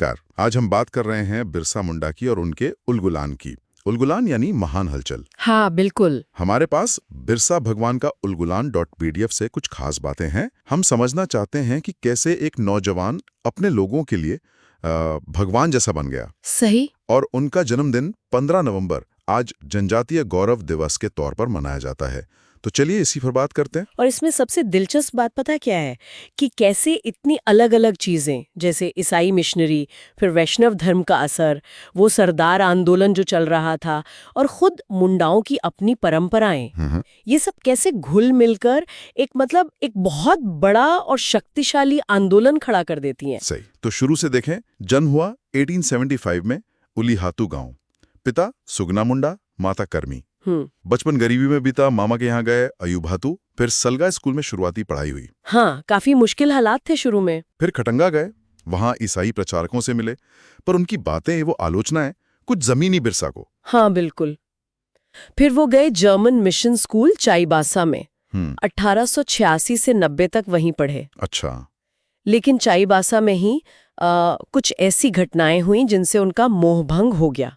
नमस्कार। आज हम बात कर रहे हैं बिरसा मुंडा की और उनके उलगुलान की। उलगुलान यानी महान हलचल। हाँ बिल्कुल। हमारे पास बिरसा भगवान का उलगुलान.pdf से कुछ खास बातें हैं। हम समझना चाहते हैं कि कैसे एक नौजवान अपने लोगों के लिए भगवान जैसा बन गया। सही। और उनका जन्मदिन 15 नवंबर आज जनजातीय गौरव दिवस के तौर पर मनाया जाता है। तो चलिए इसी पर बात करते हैं। और इसमें सबसे दिलचस्प बात पता क्या है कि कैसे इतनी अलग अलग चीजें, जैसे ईसाई मिशनरी, फिर वैष्णव धर्म का असर, वो सरदार आंदोलन जो चल रहा था, और खुद मुंडाओं की अपनी परंपराएं, ये सब कैसे घुल मिलकर एक बहुत बड़ा और शक्तिशाली आंदोलन खड़ा कर देती हैं। सही। तो शुरू से देखें। जन्म हुआ 1875 में उलीहातू गांव। पिता सुगना मुंडा, माता कर्मी। बचपन गरीबी में बीता। मामा के यहाँ गए अयुभातू, फिर सलगा स्कूल में शुरुआती पढ़ाई हुई। हाँ, काफी मुश्किल हालात थे शुरू में। फिर खटंगा गए, वहां ईसाई प्रचारकों से मिले, पर उनकी बातें, वो आलोचनाएं कुछ जमीनी बिरसा को। हाँ बिल्कुल। फिर वो गए जर्मन मिशन स्कूल चाईबासा में। 1886 से 90 तक वहीं पढ़े। अच्छा। लेकिन चाईबासा में ही कुछ ऐसी घटनाएं हुई जिनसे उनका मोहभंग हो गया।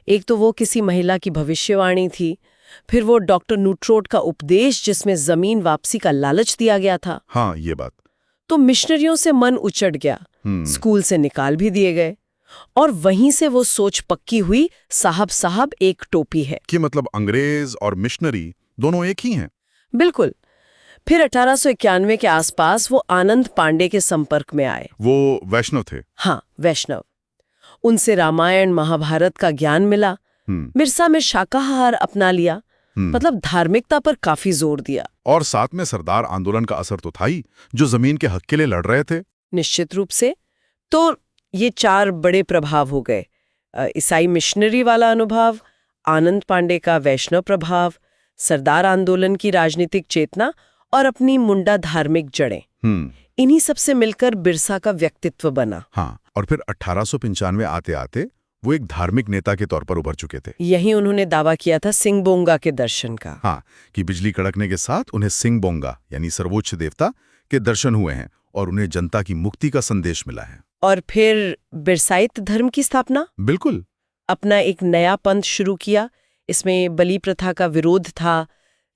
एक तो वो किसी महिला की भविष्यवाणी थी, फिर वो डॉक्टर न्यूट्रोट का उपदेश जिसमें जमीन वापसी का लालच दिया गया था। हाँ, ये बात। तो मिशनरियों से मन उचट गया, स्कूल से निकाल भी दिए गए, और वहीं से वो सोच पक्की हुई, साहब साहब एक टोपी है। कि मतलब अंग्रेज और मिशनरी दोनों एक ही हैं। बिल्कुल। फिर 1891 के आसपास वो आनंद पांडे के संपर्क में आए। वो वैष्णव थे। हाँ, वैष्णव। उनसे रामायण महाभारत का ज्ञान मिला। बिरसा में शाकाहार अपना लिया, मतलब धार्मिकता पर काफी जोर दिया। और साथ में सरदार आंदोलन का असर तो था ही, जो जमीन के हक के लिए लड़ रहे थे। निश्चित रूप से। तो ये चार बड़े प्रभाव हो गए: ईसाई मिशनरी वाला अनुभव, आनंद पांडे का वैष्णव प्रभाव, सरदार आंदोलन की राजनीतिक चेतना, और अपनी मुंडा धार्मिक जड़ें। इन्हीं सबसे मिलकर बिरसा का व्यक्तित्व बना। हाँ, और फिर 1895 आते आते वो एक धार्मिक नेता के तौर पर उभर चुके थे। यही उन्होंने दावा किया था सिंगबोंगा के दर्शन का। हाँ, कि बिजली कड़कने के साथ उन्हें सिंगबोंगा यानी सर्वोच्च देवता के दर्शन हुए हैं और उन्हें जनता की मुक्ति का संदेश मिला है। और फिर बिरसाइत धर्म की स्थापना। बिल्कुल। अपना एक नया पंथ शुरू किया। इसमें बलि प्रथा का विरोध था,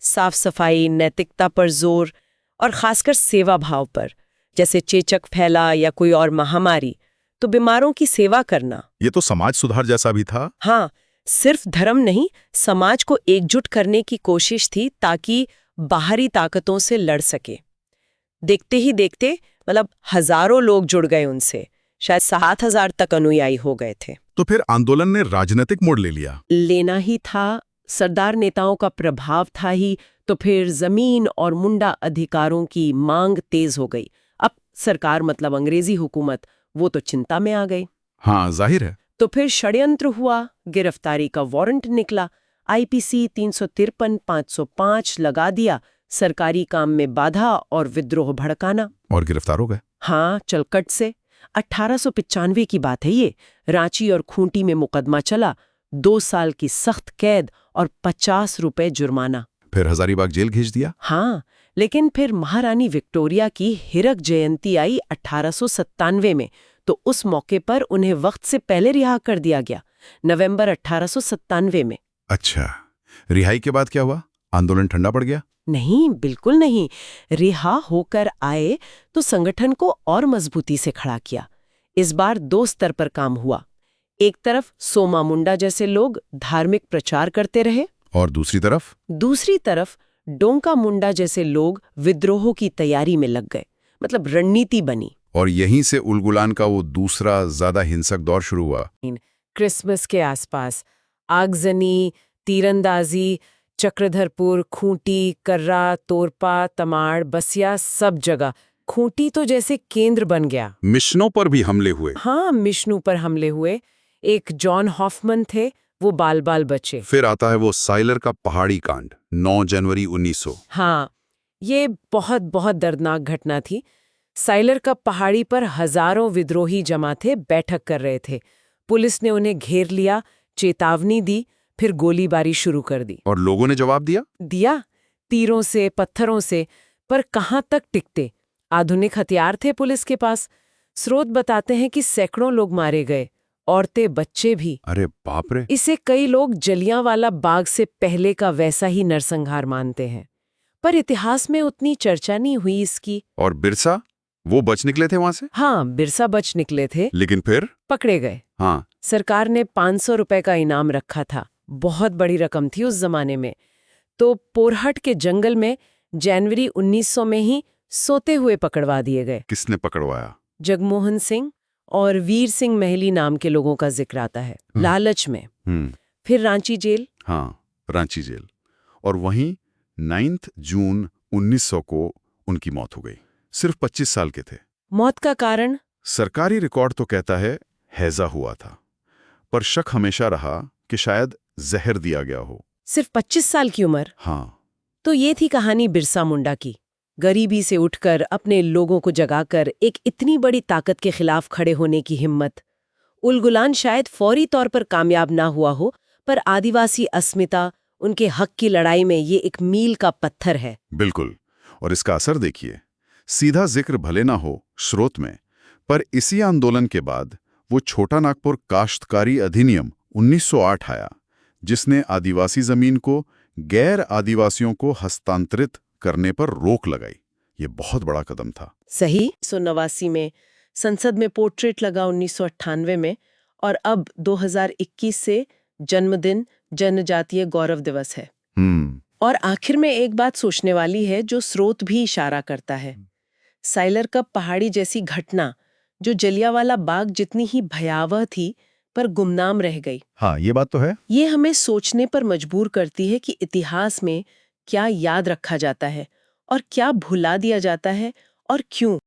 साफ सफाई, नैतिकता पर जोर, और खासकर सेवा भाव पर। जैसे चेचक फैला या कोई और महामारी, तो बीमारों की सेवा करना। ये तो समाज सुधार जैसा भी था। हाँ, सिर्फ धर्म नहीं, समाज को एकजुट करने की कोशिश थी ताकि बाहरी ताकतों से लड़ सके। देखते ही देखते हजारों लोग जुड़ गए उनसे। शायद 7,000 तक अनुयायी हो गए थे। तो फिर आंदोलन ने राजनीतिक मोड़ ले लिया। लेना ही था। सरदार नेताओं का प्रभाव था ही, तो फिर जमीन और मुंडा अधिकारों की मांग तेज हो गई। अब सरकार अंग्रेजी हुकूमत, वो तो चिंता में आ गई। हाँ, जाहिर है। तो फिर षड्यंत्र हुआ, गिरफ्तारी का वारंट निकला, IPC 353, 505 लगा दिया, सरकारी काम में बाधा और विद्रोह भड़काना। और गिरफ्तार हो गए। हाँ, चलकट से। 1895 की बात है ये। रांची और खूंटी में मुकदमा चला, 2 साल की सख्त कैद और 50 रुपए जुर्माना। फिर हजारीबाग जेल भेज दिया। हाँ, लेकिन फिर महारानी विक्टोरिया की हीरक जयंती आई 1897 में, तो उस मौके पर उन्हें वक्त से पहले रिहा कर दिया गया, नवंबर 1897 में। अच्छा, रिहाई के बाद क्या हुआ? आंदोलन ठंडा पड़ गया? नहीं, बिल्कुल नहीं। रिहा होकर आए तो संगठन को और मजबूती से खड़ा किया। इस बार 2 स्तर पर काम हुआ। एक तरफ सोमा मुंडा जैसे लोग धार्मिक प्रचार करते रहे, और दूसरी तरफ डोंका मुंडा जैसे लोग विद्रोह की तैयारी में लग गए। रणनीति बनी। और यहीं से उलगुलान का वो दूसरा ज्यादा हिंसक दौर शुरू हुआ। क्रिसमस के आसपास आगजनी, तीरंदाजी, चक्रधरपुर, खूंटी, कर्रा, तोरपा, तमाड़, बसिया, सब जगह खूंटी तो जैसे केंद्र बन गया। मिशनों पर भी हमले हुए। हाँ, मिशनों पर हमले हुए। एक जॉन हॉफमन थे, वो बाल बाल बचे। फिर आता है वो साइलर का पहाड़ी कांड, 9 जनवरी 1900। हाँ, ये बहुत बहुत दर्दनाक घटना थी। साइलर का पहाड़ी पर हजारों विद्रोही जमा थे, बैठक कर रहे थे। पुलिस ने उन्हें घेर लिया, चेतावनी दी, फिर गोलीबारी शुरू कर दी। और लोगों ने जवाब दिया तीरों से, पत्थरों से। पर कहाँ तक टिकते? आधुनिक हथियार थे पुलिस के पास, स्रोत बताते हैं कि सैकड़ों लोग मारे गए, औरतें बच्चे भी। अरे बाप रे। इसे कई लोग जलियांवाला बाग से पहले का वैसा ही नरसंहार मानते हैं, पर इतिहास में उतनी चर्चा नहीं हुई इसकी। और बिरसा, वो बच निकले थे वहां से? हाँ, बिरसा बच निकले थे, लेकिन फिर? पकड़े गए। हाँ। सरकार ने 500 रुपए का इनाम रखा था, बहुत बड़ी रकम थी उस जमाने में। तो पोरहट के जंगल में जनवरी 1900 में ही सोते हुए पकड़वा दिए गए। किसने पकड़वाया? जगमोहन सिंह और वीर सिंह महली नाम के लोगों का जिक्र आता है, लालच में। फिर रांची जेल। हाँ, रांची जेल। और वहीं 9 जून 1900 को उनकी मौत हो गई। सिर्फ 25 साल के थे। मौत का कारण? सरकारी रिकॉर्ड तो कहता है हैजा हुआ था, पर शक हमेशा रहा कि शायद जहर दिया गया हो। सिर्फ 25 साल की उम्र? हाँ। तो ये थी कहानी बिरसा मुंडा की। गरीबी से उठकर अपने लोगों को जगाकर एक इतनी बड़ी ताकत के खिलाफ खड़े होने की हिम्मत। उलगुलान शायद फौरी तौर पर कामयाब ना हुआ हो, पर आदिवासी अस्मिता, उनके हक की लड़ाई में ये एक मील का पत्थर है। बिल्कुल। और इसका असर देखिए। सीधा जिक्र भले ना हो स्रोत में, पर इसी आंदोलन के बाद वो छोटा नागपुर काश्तकारी अधिनियम 1908 आया, जिसने आदिवासी जमीन को गैर आदिवासियों को हस्तांतरित करने पर रोक लगाई। ये बहुत बड़ा कदम था। सही। 1989 में संसद में पोर्ट्रेट लगा, 1998 में, और अब 2021 से जन्मदिन जनजातीय गौरव दिवस है। और आखिर में एक बात सोचने वाली है जो स्रोत भी इशारा करता है। साइलर कप पहाड़ी जैसी घटना, जो जलियांवाला बाग जितनी ही भयावह थी, पर गुमनाम रह गई। हाँ, ये बात तो है। ये हमें सोचने पर मजबूर करती है कि इतिहास में क्या याद रखा जाता है और क्या भुला दिया जाता है, और क्यों।